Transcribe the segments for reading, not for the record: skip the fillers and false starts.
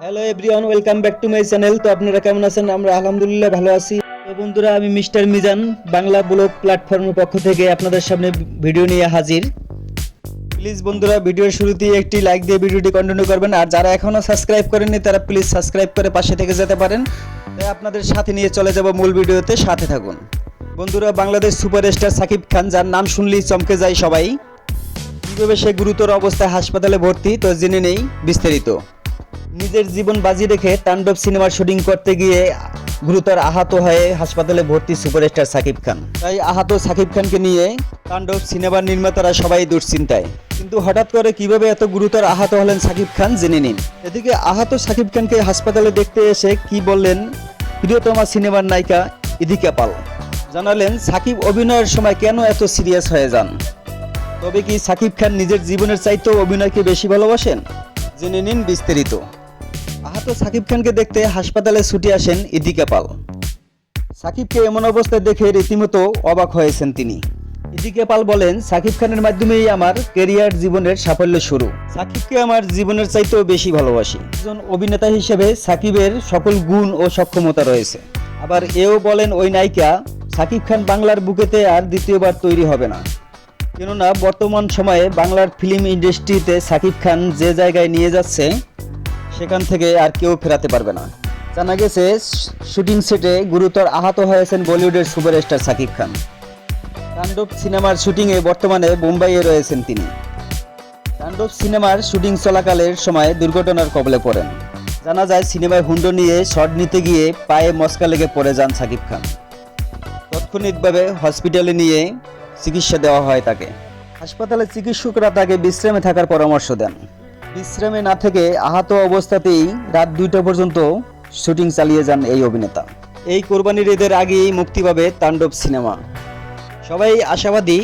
Hello everyone, welcome back to my channel. তো আপনারা কেমন আছেন? আমরা আলহামদুলিল্লাহ ভালো আছি। তো বন্ধুরা, আমি মিস্টার মিজান বাংলা ব্লগ প্ল্যাটফর্মের পক্ষ থেকে আপনাদের সামনে ভিডিও নিয়ে হাজির। প্লিজ বন্ধুরা, ভিডিওর শুরুতেই একটি লাইক দিয়ে ভিডিওটি কন্টিনিউ করবেন, আর যারা এখনও সাবস্ক্রাইব করেননি তারা প্লিজ সাবস্ক্রাইব করে পাশে থেকে যেতে পারেন। তাই আপনাদের সাথে নিয়ে চলে যাব মূল ভিডিওতে, সাথে থাকুন। বন্ধুরা, বাংলাদেশ সুপারস্টার সাকিব খান, যার নাম শুনলেই চমকে যায় সবাই। কীভাবে সে গুরুতর অবস্থায় হাসপাতালে ভর্তি, তো জেনে নেই বিস্তারিত। নিজের জীবন বাজি রেখে তাণ্ডব সিনেমার শুটিং করতে গিয়ে গুরুতর আহত হয়ে হাসপাতালে ভর্তি সুপারস্টার সাকিব খান। তাই আহত সাকিব খানকে নিয়ে তাণ্ডব সিনেমার নির্মাতারা সবাই দুশ্চিন্তায়। কিন্তু হঠাৎ করে কিভাবে এত গুরুতর আহত হলেন সাকিব খান, জেনে নিন। এদিকে আহত সাকিব খানকে হাসপাতালে দেখতে এসে কি বললেন প্রিয়তমা সিনেমার নায়িকা ইদিকা পাল। জানালেন সাকিব অভিনয়ের সময় কেন এত সিরিয়াস হয়ে যান। তবে কি সাকিব খান নিজের জীবনের চাইতেও অভিনয়কে বেশি ভালোবাসেন? জেনে নিন বিস্তারিত। আহত সাকিব খানকে দেখতে হাসপাতালে ছুটে আসেন ইদিকা পাল। সাকিবকে এমন অবস্থায় দেখে রীতিমতো অবাক হয়েছেন তিনি। ইদিকা পাল বলেন, সাকিব খানের মাধ্যমেই আমার ক্যারিয়ার জীবনের সাফল্য শুরু। সাকিবকে আমার জীবনের চাইতেও বেশি ভালোবাসি। একজন অভিনেতা হিসেবে সাকিবের সকল গুণ ও সক্ষমতা রয়েছে। আবার এও বলেন ওই নায়িকা, সাকিব খান বাংলার বুকেতে আর দ্বিতীয়বার তৈরি হবে না। কেননা বর্তমান সময়ে বাংলার ফিল্ম ইন্ডাস্ট্রিতে সাকিব খান যে জায়গায় নিয়ে যাচ্ছে, সেখান থেকে আর কেউ ফেরাতে পারবে না। জানা গেছে শুটিং সেটে গুরুতর আহত হয়েছেন বলিউডের সুপারস্টার সাকিব খান। তাণ্ডব সিনেমার শুটিংয়ে বর্তমানে মুম্বাইয়ে রয়েছেন তিনি। তাণ্ডব সিনেমার শুটিং চলাকালের সময় দুর্ঘটনার কবলে পড়েন। জানা যায় সিনেমায় হুন্ডো নিয়ে শট নিতে গিয়ে পায়ে মচকা লেগে পড়ে যান সাকিব খান। তাৎক্ষণিকভাবে হসপিটালে নিয়ে চিকিৎসা দেওয়া হয় তাকে। হাসপাতালে চিকিৎসকরা তাকে বিশ্রামে থাকার পরামর্শ দেন। বিশ্রামে না থেকে আহত অবস্থাতেই রাত 2টা পর্যন্ত শুটিং চালিয়ে যান এই অভিনেতা। এই কোরবানির ঈদের আগেই মুক্তি পাবে তাণ্ডব সিনেমা। সবাই আশাবাদী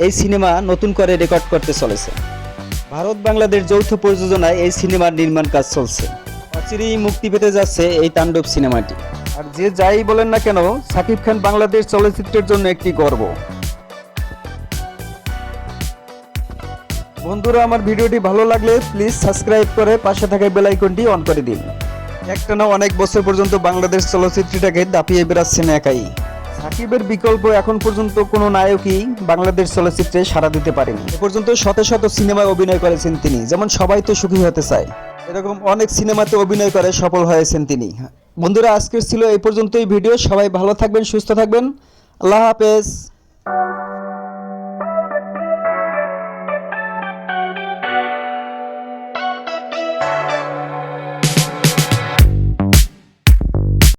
এই সিনেমা নতুন করে রেকর্ড করতে চলেছে। ভারত বাংলাদেশ যৌথ প্রযোজনায় এই সিনেমার নির্মাণ কাজ চলছে। অচিরেই মুক্তি পেতে যাচ্ছে এই তাণ্ডব সিনেমাটি। আর যে যাই বলেন না কেন, সাকিব খান বাংলাদেশ চলচ্চিত্রের জন্য একটি গর্ব। বন্ধুরা, আমার ভিডিওটি ভালো লাগলে প্লিজ সাবস্ক্রাইব করে পাশে থাকা বেল আইকনটি অন করে দিন। একটানা অনেক বছর পর্যন্ত বাংলাদেশ চলচ্চিত্রটাকে দাপিয়ে বেড়াচ্ছেন একাই। সাকিবের বিকল্প এখন পর্যন্ত কোনো নায়কই বাংলাদেশ চলচ্চিত্রে সাড়া দিতে পারেনি। এ পর্যন্ত শত শত সিনেমায় অভিনয় করেছেন তিনি। যেমন সবাই তো সুখী হতে চায়, এরকম অনেক সিনেমাতে অভিনয় করে সফল হয়েছেন তিনি। বন্ধুরা, আজকের ছিল এই পর্যন্তই ভিডিও। সবাই ভালো থাকবেন, সুস্থ থাকবেন। আল্লাহ হাফেজ।